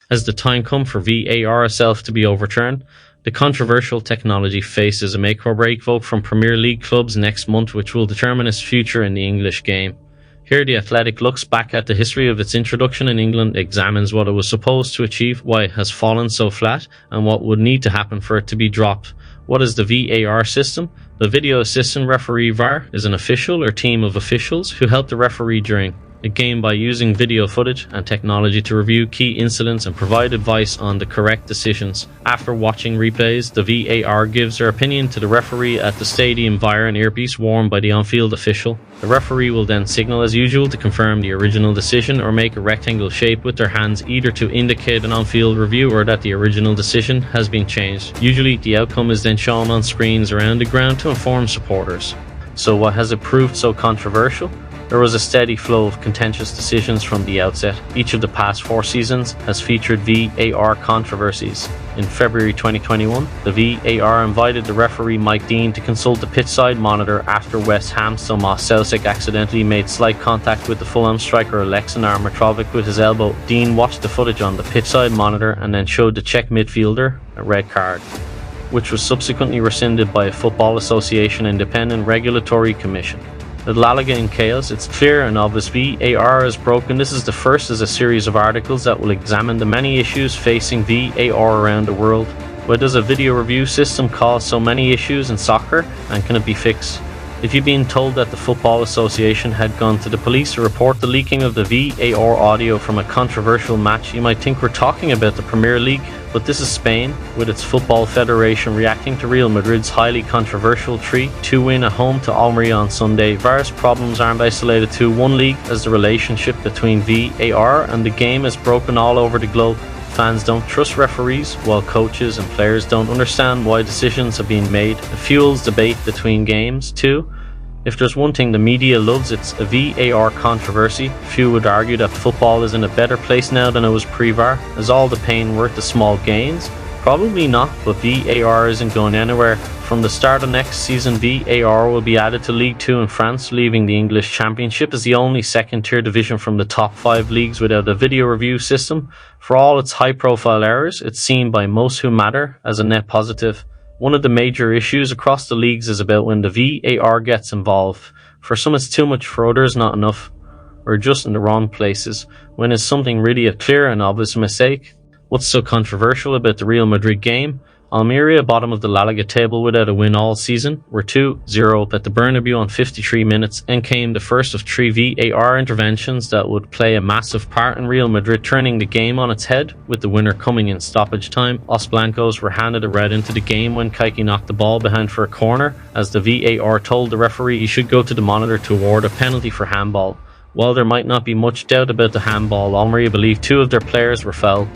Has the time come for VAR itself to be overturned? The controversial technology faces a make-or-break vote from Premier League clubs next month, which will determine its future in the English game. Here, The Athletic looks back at the history of its introduction in England, examines what it was supposed to achieve, why it has fallen so flat, and what would need to happen for it to be dropped. What is the VAR system? The Video Assistant Referee VAR is an official or team of officials who help the referee during a game by using video footage and technology to review key incidents and provide advice on the correct decisions. After watching replays, the VAR gives their opinion to the referee at the stadium via an earpiece worn by the on-field official. The referee will then signal as usual to confirm the original decision or make a rectangle shape with their hands, either to indicate an on-field review or that the original decision has been changed. Usually the outcome is then shown on screens around the ground to inform supporters. So what has it proved so controversial? There was a steady flow of contentious decisions from the outset. Each of the past 4 seasons has featured VAR controversies. In February 2021, the VAR invited the referee Mike Dean to consult the pitchside monitor after West Ham's Tomas Soucek accidentally made slight contact with the Fulham striker Aleksandar Mitrovic with his elbow. Dean watched the footage on the pitchside monitor and then showed the Czech midfielder a red card, which was subsequently rescinded by a Football Association independent regulatory commission. With La Liga in chaos, it's clear and obvious VAR is broken. This is the first as a series of articles that will examine the many issues facing VAR around the world. Why does a video review system cause so many issues in soccer, and can it be fixed? If you've been told that the Football Association had gone to the police to report the leaking of the VAR audio from a controversial match, you might think we're talking about the Premier League, but this is Spain, with its football federation reacting to Real Madrid's highly controversial 3-2 win at home to Almeria on Sunday. VAR's problems aren't isolated to one league, as the relationship between VAR and the game is broken all over the globe. Fans don't trust referees, while coaches and players don't understand why decisions have been made. It fuels debate between games too. If there's one thing the media loves, it's a VAR controversy. Few would argue that football is in a better place now than it was pre-VAR. Is all the pain worth the small gains? Probably not, but VAR isn't going anywhere. From the start of next season, VAR will be added to League 2 in France, leaving the English Championship as the only second-tier division from the top 5 leagues without a video review system. For all its high-profile errors, it's seen by most who matter as a net positive. One of the major issues across the leagues is about when the VAR gets involved. For some it's too much, for others not enough, or just in the wrong places. When is something really a clear and obvious mistake? What's so controversial about the Real Madrid game? Almeria, bottom of the La Liga table without a win all season, were 2-0 up at the Bernabeu on 53 minutes, and came the first of 3 VAR interventions that would play a massive part in Real Madrid turning the game on its head, with the winner coming in stoppage time. Os Blancos were handed a red into the game when Kike knocked the ball behind for a corner, as the VAR told the referee he should go to the monitor to award a penalty for handball. While there might not be much doubt about the handball, Almeria believed 2 of their players were foul,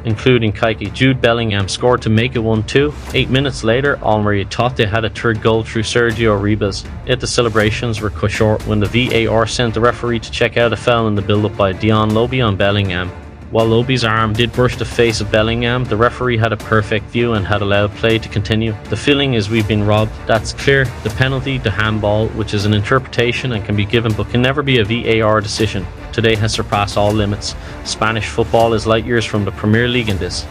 including Kike. Jude Bellingham scored to make it 1-2. 8 minutes later, Almeria thought they had a third goal through Sergio Ribas, yet the celebrations were cut short when the VAR sent the referee to check out a foul in the build-up by Dion Lobby on Bellingham. While Lobby's arm did brush the face of Bellingham, the referee had a perfect view and had allowed play to continue. The feeling is we've been robbed. That's clear. The penalty, the handball, which is an interpretation and can be given but can never be a VAR decision, today has surpassed all limits. Spanish football is light years from the Premier League in this.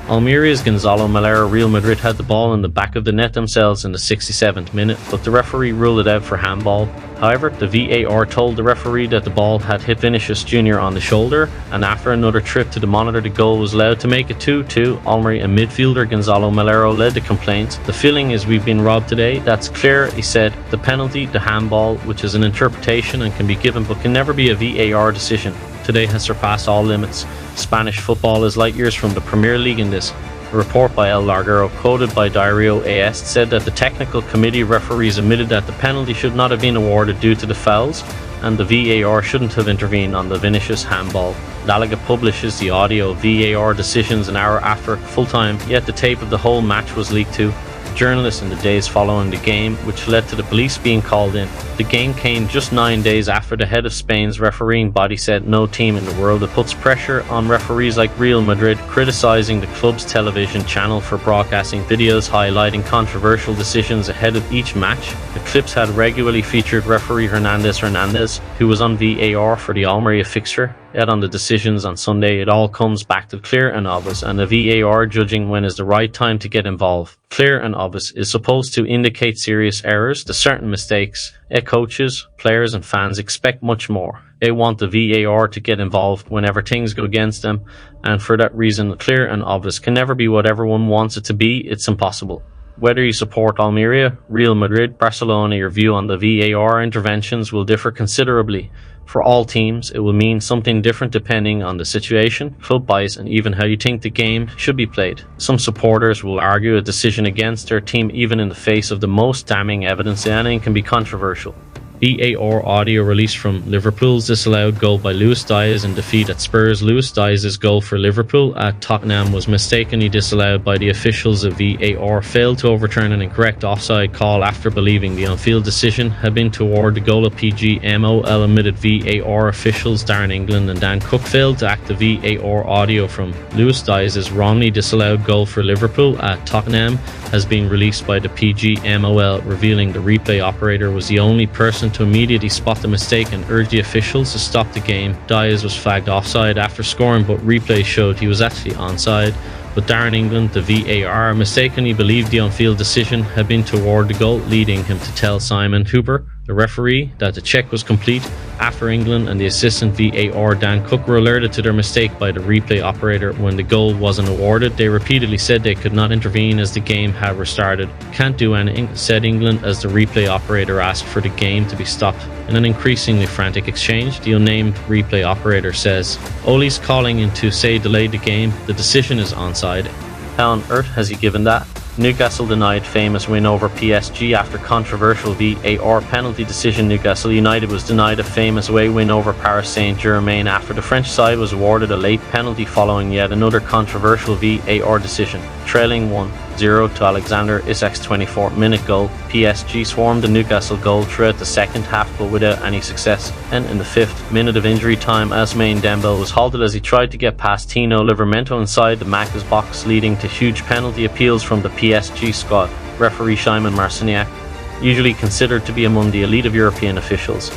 Almeria's Gonzalo Malera. Real Madrid had the ball in the back of the net themselves in the 67th minute, but the referee ruled it out for handball. However, the VAR told the referee that the ball had hit Vinicius Jr. on the shoulder, and after another trip to the monitor, the goal was allowed to make it 2-2. Almeria and midfielder Gonzalo Malero led the complaint. The feeling is we've been robbed today. That's clear, he said. The penalty, the handball, which is an interpretation and can be given but can never be a VAR decision, today has surpassed all limits. Spanish football is light years from the Premier League in this. A report by El Larguero, quoted by Diario AS, said that the technical committee referees admitted that the penalty should not have been awarded due to the fouls, and the VAR shouldn't have intervened on the Vinicius handball. La Liga publishes the audio of VAR decisions an hour after full-time, yet the tape of the whole match was leaked to journalists in the days following the game, which led to the police being called in. The game came just 9 days after the head of Spain's refereeing body said no team in the world that puts pressure on referees like Real Madrid, criticizing the club's television channel for broadcasting videos highlighting controversial decisions ahead of each match. The clips had regularly featured referee Hernandez, who was on VAR for the Almeria fixture. Yet on the decisions on Sunday, it all comes back to clear and obvious, and the VAR judging when is the right time to get involved. Clear and obvious is supposed to indicate serious errors to certain mistakes. Yet coaches, players and fans expect much more. They want the VAR to get involved whenever things go against them, and for that reason, clear and obvious can never be what everyone wants it to be. It's impossible. Whether you support Almeria, Real Madrid, Barcelona, your view on the VAR interventions will differ considerably. For all teams, it will mean something different depending on the situation, club bias, and even how you think the game should be played. Some supporters will argue a decision against their team even in the face of the most damning evidence, and it can be controversial. VAR audio released from Liverpool's disallowed goal by Luis Diaz in defeat at Spurs. Luis Diaz's goal for Liverpool at Tottenham was mistakenly disallowed by the officials of VAR, failed to overturn an incorrect offside call after believing the on-field decision had been toward the goal of PGMOL. Admitted VAR officials Darren England and Dan Cook failed to act. The VAR audio from Luis Diaz's wrongly disallowed goal for Liverpool at Tottenham has been released by the PGMOL, revealing the replay operator was the only person to immediately spot the mistake and urge the officials to stop the game. Diaz was flagged offside after scoring, but replay showed he was actually onside. But Darren England, the VAR, mistakenly believed the on-field decision had been toward the goal, leading him to tell Simon Hooper, the referee, that the check was complete. After England and the assistant VAR Dan Cook were alerted to their mistake by the replay operator when the goal wasn't awarded, they repeatedly said they could not intervene as the game had restarted. Can't do anything, said England as the replay operator asked for the game to be stopped. In an increasingly frantic exchange, the unnamed replay operator says, Ole's calling in to say delayed the game, the decision is onside. How on earth has he given that? Newcastle denied famous win over PSG after controversial VAR penalty decision. Newcastle United was denied a famous away win over Paris Saint-Germain after the French side was awarded a late penalty following yet another controversial VAR decision. Trailing 1-0 to Alexander Isak's 24-minute goal, PSG swarmed the Newcastle goal throughout the second half but without any success. And in the 5th minute of injury time, Ousmane Dembele was halted as he tried to get past Tino Livramento inside the Macca's box, leading to huge penalty appeals from the PSG squad. Referee Szymon Marciniak, usually considered to be among the elite of European officials,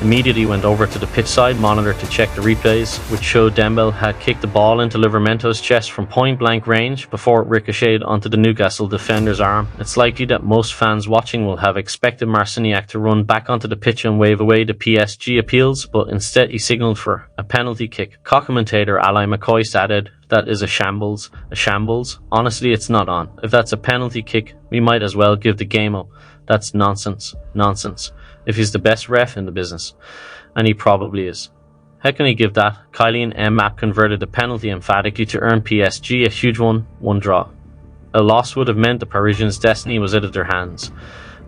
immediately went over to the pitch side monitor to check the replays, which showed Dembele had kicked the ball into Livramento's chest from point-blank range before it ricocheted onto the Newcastle defender's arm. It's likely that most fans watching will have expected Marciniak to run back onto the pitch and wave away the PSG appeals, but instead he signalled for a penalty kick. Co-commentator Ali McCoy added, "That is a shambles. A shambles? Honestly, it's not on. If that's a penalty kick, we might as well give the game up. That's nonsense. Nonsense. If he's the best ref in the business." And he probably is. How can he give that? Kylian Mbappé converted the penalty emphatically to earn PSG a huge 1-1 draw. A loss would have meant the Parisians' destiny was out of their hands,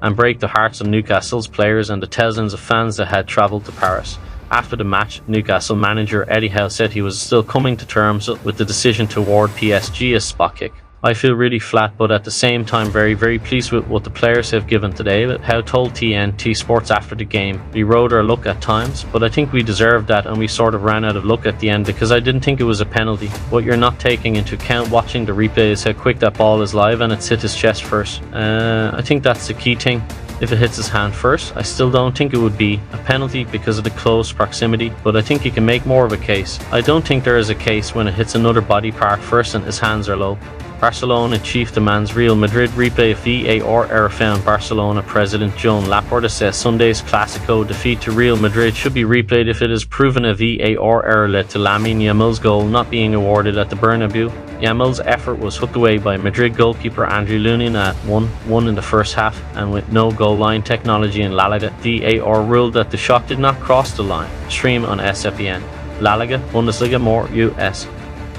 and break the hearts of Newcastle's players and the thousands of fans that had travelled to Paris. After the match, Newcastle manager Eddie Howe said he was still coming to terms with the decision to award PSG a spot kick. "I feel really flat, but at the same time very, very pleased with what the players have given today," Howe told TNT Sports after the game. "We rode our luck at times, but I think we deserved that, and we sort of ran out of luck at the end because I didn't think it was a penalty. What you're not taking into account watching the replay is how quick that ball is live and it's hit his chest first. I think that's the key thing. If it hits his hand first, I still don't think it would be a penalty because of the close proximity, but I think you can make more of a case. I don't think there is a case when it hits another body part first and his hands are low." Barcelona chief demands Real Madrid replay of VAR error found. Barcelona president Joan Laporta says Sunday's Clásico defeat to Real Madrid should be replayed if it is proven a VAR error led to Lamine Yamal's goal not being awarded at the Bernabeu. Yamal's effort was hooked away by Madrid goalkeeper Andrew Lunin at 1-1 in the first half, and with no goal line technology in La Liga, VAR ruled that the shot did not cross the line. Stream on SFPN. La Liga, Bundesliga, more US.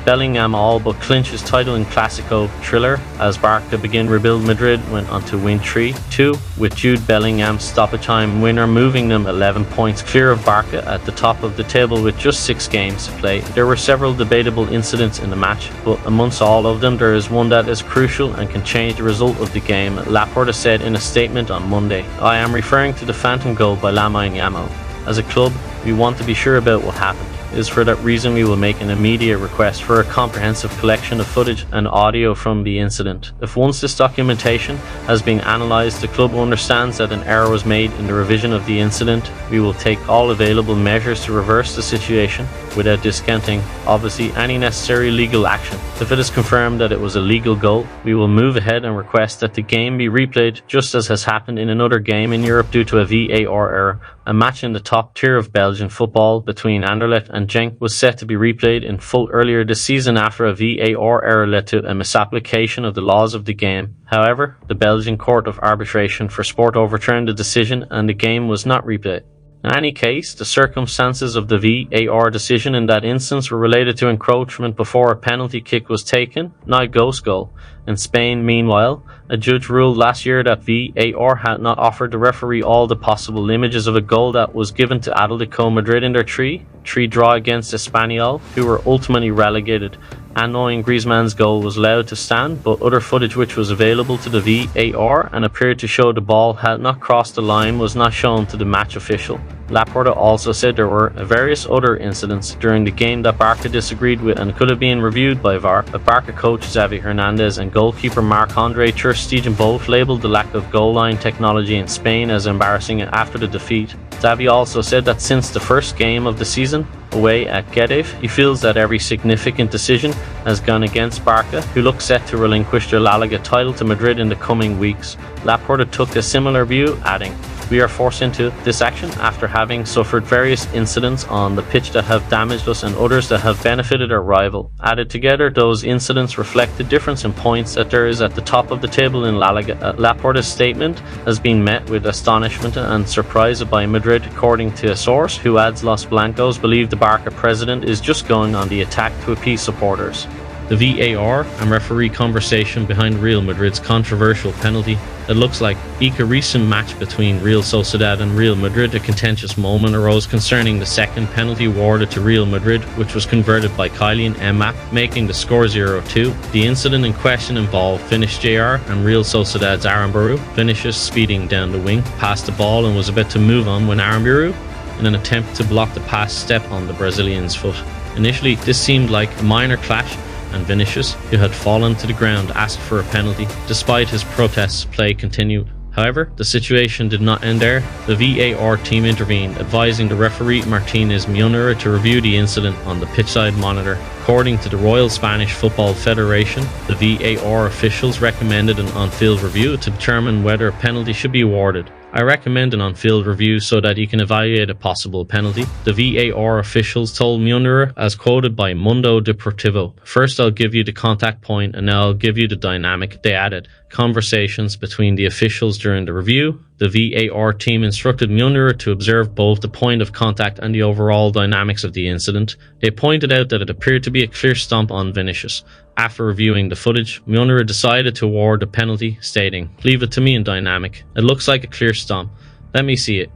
Bellingham all but clinches title in Clásico thriller as Barca begin rebuild. Madrid went on to win 3-2 with Jude Bellingham's stoppage time winner, moving them 11 points clear of Barca at the top of the table with just 6 games to play. There were several debatable incidents in the match, but amongst all of them there is one that is crucial and can change the result of the game. Laporta said in a statement on Monday, "I am referring to the phantom goal by Lamine Yamal. As a club, we want to be sure about what happened. is for that reason we will make an immediate request for a comprehensive collection of footage and audio from the incident. If once this documentation has been analysed, the club understands that an error was made in the revision of the incident, we will take all available measures to reverse the situation without discounting, obviously, any necessary legal action. If it is confirmed that it was a legal goal, we will move ahead and request that the game be replayed just as has happened in another game in Europe due to a VAR error. A match in the top tier of Belgian football between Anderlecht and Genk was set to be replayed in full earlier this season after a VAR error led to a misapplication of the laws of the game. However, the Belgian Court of Arbitration for Sport overturned the decision and the game was not replayed. In any case, the circumstances of the VAR decision in that instance were related to encroachment before a penalty kick was taken, not a ghost goal. In Spain, meanwhile, a judge ruled last year that VAR had not offered the referee all the possible images of a goal that was given to Atletico Madrid in their 3-3 draw against Espanyol, who were ultimately relegated. And knowing Griezmann's goal was allowed to stand, but other footage which was available to the VAR and appeared to show the ball had not crossed the line was not shown to the match official. Laporta also said there were various other incidents during the game that Barca disagreed with and could have been reviewed by VAR, but Barca coach Xavi Hernandez and goalkeeper Marc-Andre ter Stegen both labelled the lack of goal line technology in Spain as embarrassing after the defeat. Xavi also said that since the first game of the season, away at Getafe, he feels that every significant decision has gone against Barca, who look set to relinquish their La Liga title to Madrid in the coming weeks. Laporta took a similar view, adding, "We are forced into this action after having suffered various incidents on the pitch that have damaged us and others that have benefited our rival. Added together, those incidents reflect the difference in points that there is at the top of the table in La Liga." Laporta's statement has been met with astonishment and surprise by Madrid, according to a source who adds Los Blancos believe the Barca president is just going on the attack to appease supporters. The VAR and referee conversation behind Real Madrid's controversial penalty that looks like a recent match between Real Sociedad and Real Madrid. A contentious moment arose concerning the second penalty awarded to Real Madrid, which was converted by Kylian Mbappé, making the score 0-2. The incident in question involved Finnish JR and Real Sociedad's Aramburu. Vinicius speeding down the wing, passed the ball and was about to move on when Aramburu, in an attempt to block the pass, stepped on the Brazilian's foot. Initially, this seemed like a minor clash, and Vinicius, who had fallen to the ground, asked for a penalty. Despite his protests, play continued. However, the situation did not end there. The VAR team intervened, advising the referee Martinez Munera to review the incident on the pitchside monitor. According to the Royal Spanish Football Federation, the VAR officials recommended an on-field review to determine whether a penalty should be awarded. "I recommend an on-field review so that you can evaluate a possible penalty," the VAR officials told Munera, as quoted by Mundo Deportivo. "First I'll give you the contact point and now I'll give you the dynamic," they added. Conversations between the officials during the review. The VAR team instructed Munera to observe both the point of contact and the overall dynamics of the incident. They pointed out that it appeared to be a clear stomp on Vinicius. After reviewing the footage, Munera decided to award the penalty, stating, "Leave it to me in dynamic. It looks like a clear stomp. Let me see it.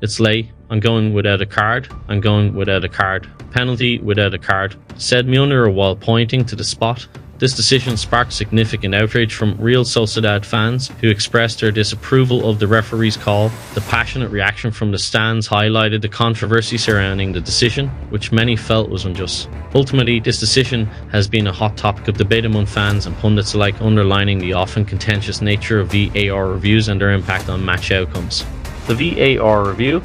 It's late. I'm going without a card. I'm going without a card. Penalty without a card," said Munera while pointing to the spot. This decision sparked significant outrage from Real Sociedad fans who expressed their disapproval of the referee's call. The passionate reaction from the stands highlighted the controversy surrounding the decision, which many felt was unjust. Ultimately, this decision has been a hot topic of debate among fans and pundits alike, underlining the often contentious nature of VAR reviews and their impact on match outcomes. The VAR review.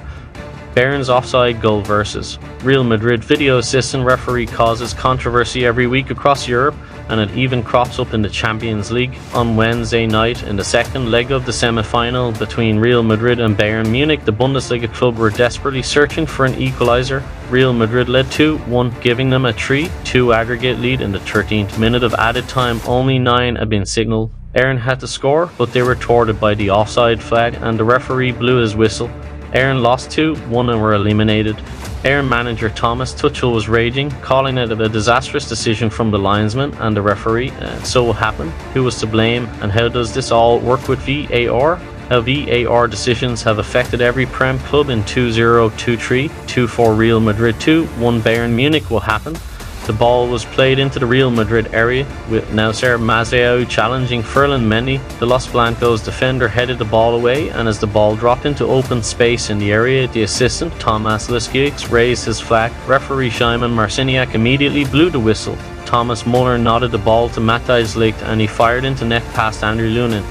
Bayern's offside goal versus Real Madrid video assistant referee causes controversy every week across Europe, and it even crops up in the Champions League. On Wednesday night, in the second leg of the semi-final between Real Madrid and Bayern Munich, the Bundesliga club were desperately searching for an equaliser. Real Madrid led 2-1, giving them a 3-2 aggregate lead in the 13th minute of added time. Only 9 had been signalled. Bayern had to score, but they were thwarted by the offside flag and the referee blew his whistle. Bayern lost 2-1 and were eliminated. Bayern manager Thomas Tuchel was raging, calling it a disastrous decision from the linesman and the referee. So what happened? Who was to blame? And how does this all work with VAR? How VAR decisions have affected every Prem club in 2-0, 2-3, 2-4 Real Madrid 2-1 Bayern Munich will happen. The ball was played into the Real Madrid area, with Nacer Mazraoui challenging Ferland Mendy. The Los Blancos defender headed the ball away, and as the ball dropped into open space in the area, the assistant, Thomas Liskiewicz, raised his flag. Referee Szymon Marciniak immediately blew the whistle. Thomas Muller nodded the ball to Matthijs Ligt, and he fired into net past Andrew Lunin.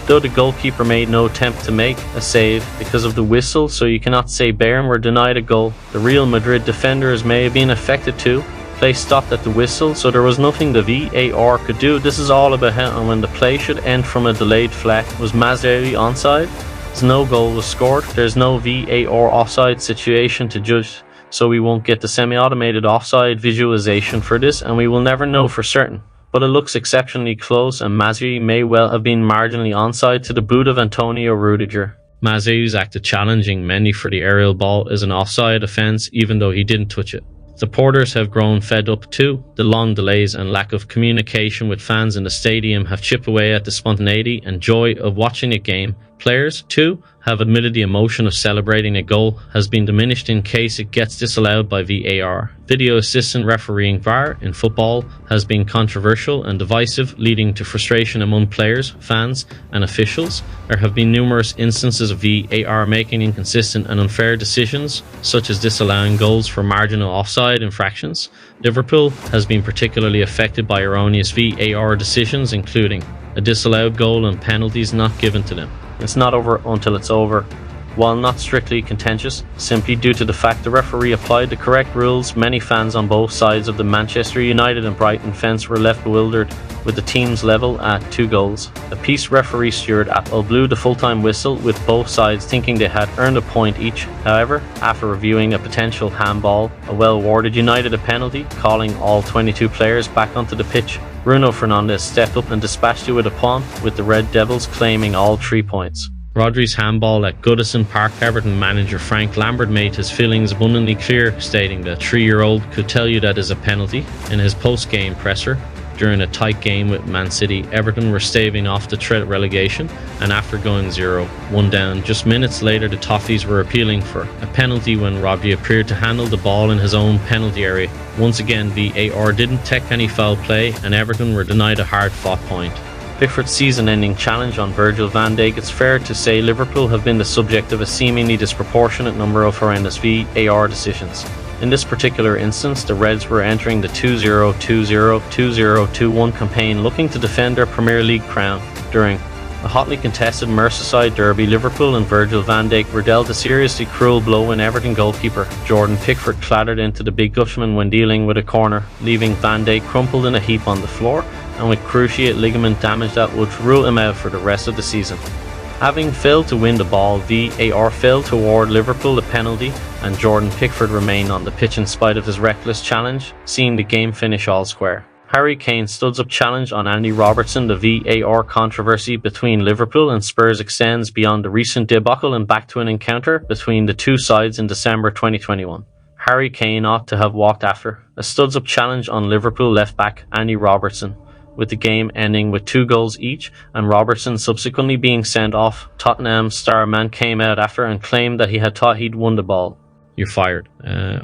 Though the goalkeeper made no attempt to make a save because of the whistle, so you cannot say Bayern were denied a goal. The Real Madrid defenders may have been affected too. Play stopped at the whistle, so there was nothing the VAR could do. This is all about how and when the play should end from a delayed flag. Was Mazraoui onside? As no goal was scored, there's no VAR offside situation to judge, so we won't get the semi-automated offside visualization for this, and we will never know for certain. But it looks exceptionally close, and Mazraoui may well have been marginally onside to the boot of Antonio Rudiger. Mazraoui's act of challenging Mendy for the aerial ball is an offside offence, even though he didn't touch it. Supporters have grown fed up too. The long delays and lack of communication with fans in the stadium have chipped away at the spontaneity and joy of watching a game. Players, too, have admitted the emotion of celebrating a goal has been diminished in case it gets disallowed by VAR. Video assistant refereeing VAR in football has been controversial and divisive, leading to frustration among players, fans, and officials. There have been numerous instances of VAR making inconsistent and unfair decisions, such as disallowing goals for marginal offside infractions. Liverpool has been particularly affected by erroneous VAR decisions, including a disallowed goal and penalties not given to them. It's not over until it's over. While not strictly contentious, simply due to the fact the referee applied the correct rules, many fans on both sides of the Manchester United and Brighton fence were left bewildered, with the teams level at 2 goals. A peace referee Stuart Apple blew the full-time whistle, with both sides thinking they had earned a point each. However, after reviewing a potential handball, a well-awarded United a penalty, calling all 22 players back onto the pitch. Bruno Fernandes stepped up and dispatched it with a palm, with the Red Devils claiming all 3 points. Rodri's handball at Goodison Park. Everton manager Frank Lambert made his feelings abundantly clear, stating the 3-year-old could tell you that is a penalty. In his post-game presser, during a tight game with Man City, Everton were staving off the threat of relegation, and after going 0-1 down, just minutes later the Toffees were appealing for a penalty when Rodri appeared to handle the ball in his own penalty area. Once again, VAR didn't take any foul play, and Everton were denied a hard-fought point. Pickford's season-ending challenge on Virgil van Dijk. It's fair to say Liverpool have been the subject of a seemingly disproportionate number of horrendous VAR decisions. In this particular instance, the Reds were entering the 2-0, 2-0, 2-0, 2-1 campaign, looking to defend their Premier League crown. During a hotly contested Merseyside derby, Liverpool and Virgil van Dijk were dealt a seriously cruel blow when Everton goalkeeper Jordan Pickford clattered into the Big Dutchman when dealing with a corner, leaving Van Dijk crumpled in a heap on the floor and with cruciate ligament damage that would rule him out for the rest of the season. Having failed to win the ball, VAR failed to award Liverpool the penalty, and Jordan Pickford remained on the pitch in spite of his reckless challenge, seeing the game finish all square. Harry Kane studs up challenge on Andy Robertson. The VAR controversy between Liverpool and Spurs extends beyond the recent debacle and back to an encounter between the two sides in December 2021. Harry Kane ought to have walked after a studs up challenge on Liverpool left back Andy Robertson, with the game ending with 2 goals each and Robertson subsequently being sent off. Tottenham star man came out after and claimed that he had thought he'd won the ball. You're fired.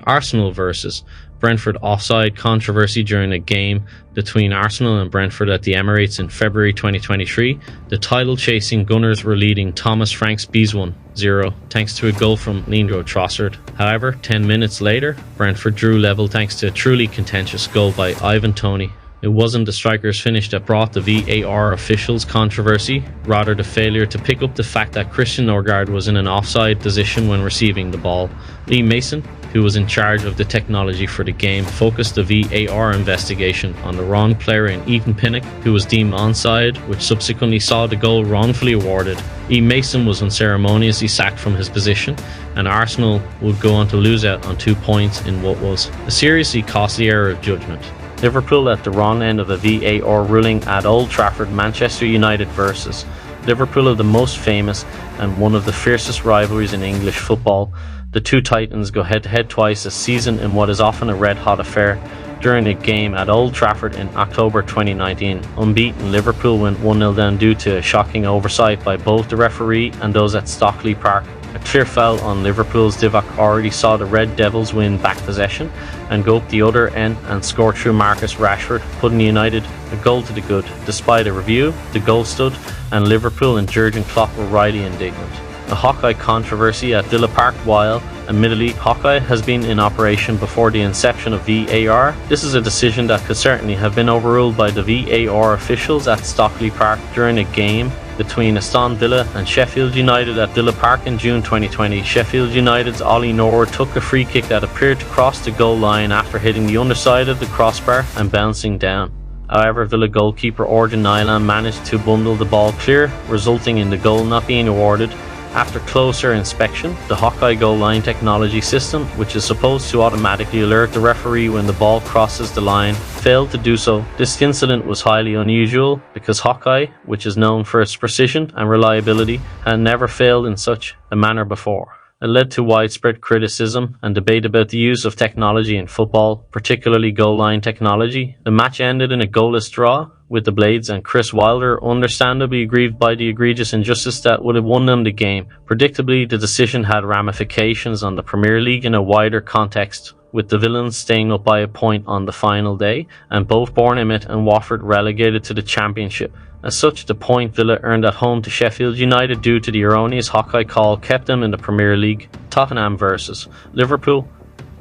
Arsenal versus Brentford offside controversy during a game between Arsenal and Brentford at the Emirates in February 2023. The title-chasing Gunners were leading Thomas Frank's Bees 1-0 thanks to a goal from Leandro Trossard. However, 10 minutes later, Brentford drew level thanks to a truly contentious goal by Ivan Toney. It wasn't the striker's finish that brought the VAR officials controversy, rather the failure to pick up the fact that Christian Norgard was in an offside position when receiving the ball. Lee Mason, who was in charge of the technology for the game, focused the VAR investigation on the wrong player in Ethan Pinnock, who was deemed onside, which subsequently saw the goal wrongfully awarded. Lee Mason was unceremoniously sacked from his position, and Arsenal would go on to lose out on 2 points in what was a seriously costly error of judgment. Liverpool at the wrong end of a VAR ruling at Old Trafford. Manchester United versus Liverpool, of the most famous and one of the fiercest rivalries in English football. The two titans go head-to-head twice a season in what is often a red-hot affair. during a game at Old Trafford in October 2019. Unbeaten Liverpool went 1-0 down due to a shocking oversight by both the referee and those at Stockley Park. A clear foul on Liverpool's Divock already saw the Red Devils win back possession and go up the other end and score through Marcus Rashford, putting United a goal to the good. Despite a review, the goal stood and Liverpool and Jurgen Klopp were rightly indignant. A Hawkeye controversy at Villa Park. While admittedly Hawkeye has been in operation before the inception of VAR, this is a decision that could certainly have been overruled by the VAR officials at Stockley Park during a game between Aston Villa and Sheffield United at Villa Park in June 2020. Sheffield United's Ollie Norwood took a free kick that appeared to cross the goal line after hitting the underside of the crossbar and bouncing down. However, Villa goalkeeper Orjan Nyland managed to bundle the ball clear, resulting in the goal not being awarded. After closer inspection, the Hawkeye goal line technology system, which is supposed to automatically alert the referee when the ball crosses the line, failed to do so. This incident was highly unusual because Hawkeye, which is known for its precision and reliability, had never failed in such a manner before. It led to widespread criticism and debate about the use of technology in football, particularly goal line technology. The match ended in a goalless draw, with the Blades and Chris Wilder understandably aggrieved by the egregious injustice that would have won them the game. Predictably, the decision had ramifications on the Premier League in a wider context, with the Villains staying up by a point on the final day, and both Bournemouth and Watford relegated to the Championship. As such, the point Villa earned at home to Sheffield United due to the erroneous Hawkeye call kept them in the Premier League. Tottenham versus Liverpool.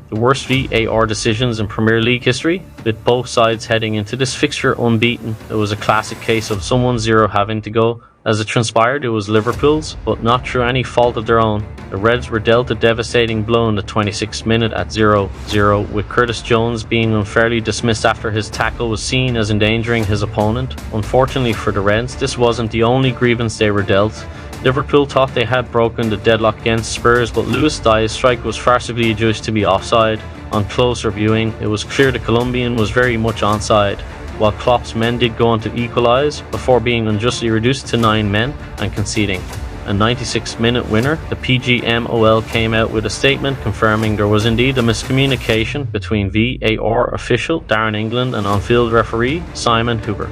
The worst VAR decisions in Premier League history, with both sides heading into this fixture unbeaten. It was a classic case of someone's zero having to go. As it transpired, it was Liverpool's, but not through any fault of their own. The Reds were dealt a devastating blow in the 26th minute at 0-0, with Curtis Jones being unfairly dismissed after his tackle was seen as endangering his opponent. Unfortunately for the Reds, this wasn't the only grievance they were dealt. Liverpool thought they had broken the deadlock against Spurs, but Lewis Dye's strike was farcically judged to be offside. On closer viewing, it was clear the Colombian was very much onside, while Klopp's men did go on to equalise before being unjustly reduced to 9 men and conceding. A 96-minute winner, the PGMOL came out with a statement confirming there was indeed a miscommunication between VAR official Darren England and on-field referee Simon Hooper.